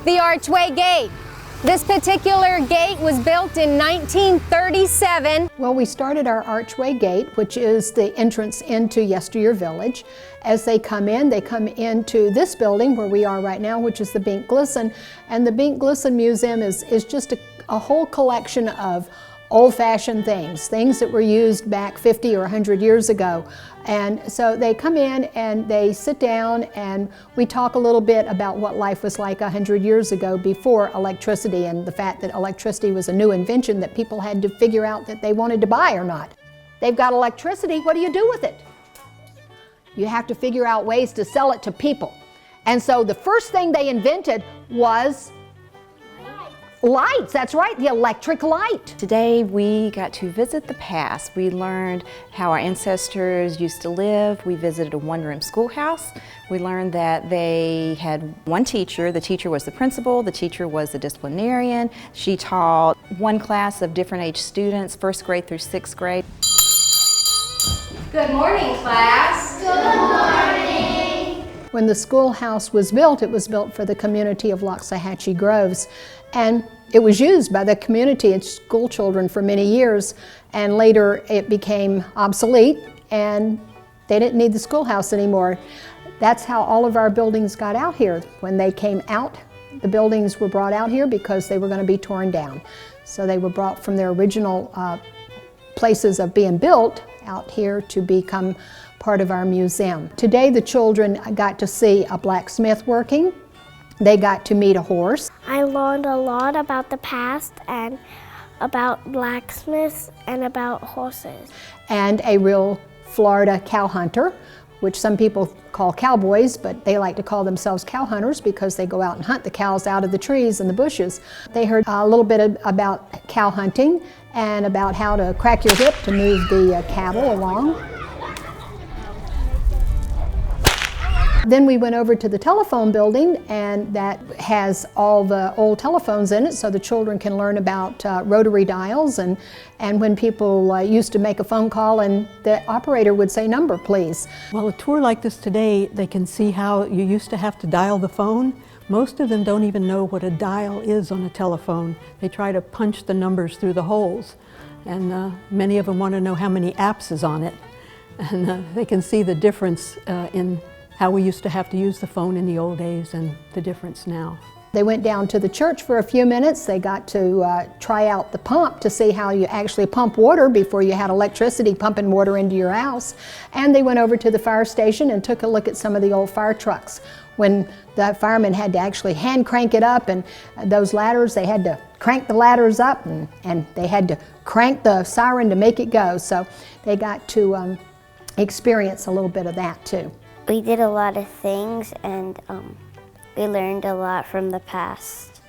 The Archway Gate. This particular gate was built in 1937. Well, we started our Archway Gate, which is the entrance into Yesteryear Village. As they come into this building where we are right now, which is the Bink Glisson. And the Bink Glisson Museum is just a whole collection of old-fashioned things that were used back 50 or 100 years ago. And so they come in and they sit down and we talk a little bit about what life was like 100 years ago before electricity, and the fact that electricity was a new invention that people had to figure out that they wanted to buy or not. They've got electricity, what do you do with it? You have to figure out ways to sell it to people. And so the first thing they invented was lights. That's right, the electric light. Today we got to visit the past. We learned how our ancestors used to live. We visited a one-room schoolhouse. We learned that they had one teacher. The teacher was the principal. The teacher was the disciplinarian. She taught one class of different age students, 1st grade through 6th grade. Good morning, class. Good morning. When the schoolhouse was built, it was built for the community of Loxahatchee Groves. And it was used by the community and school children for many years, and later it became obsolete and they didn't need the schoolhouse anymore. That's how all of our buildings got out here. When they came out, the buildings were brought out here because they were going to be torn down. So they were brought from their original places of being built out here to become part of our museum. Today the children got to see a blacksmith working. They got to meet a horse. I learned a lot about the past and about blacksmiths and about horses. And a real Florida cow hunter, which some people call cowboys, but they like to call themselves cow hunters because they go out and hunt the cows out of the trees and the bushes. They heard a little bit about cow hunting and about how to crack your whip to move the cattle along. Then we went over to the telephone building, and that has all the old telephones in it, so the children can learn about rotary dials and when people used to make a phone call and the operator would say, "Number, please." Well, a tour like this today, they can see how you used to have to dial the phone. Most of them don't even know what a dial is on a telephone. They try to punch the numbers through the holes, and many of them want to know how many apps is on it. And they can see the difference in how we used to have to use the phone in the old days and the difference now. They went down to the church for a few minutes. They got to try out the pump to see how you actually pump water before you had electricity pumping water into your house. And they went over to the fire station and took a look at some of the old fire trucks. When the firemen had to actually hand crank it up, and those ladders, they had to crank the ladders up and they had to crank the siren to make it go. So they got to experience a little bit of that too. We did a lot of things and we learned a lot from the past.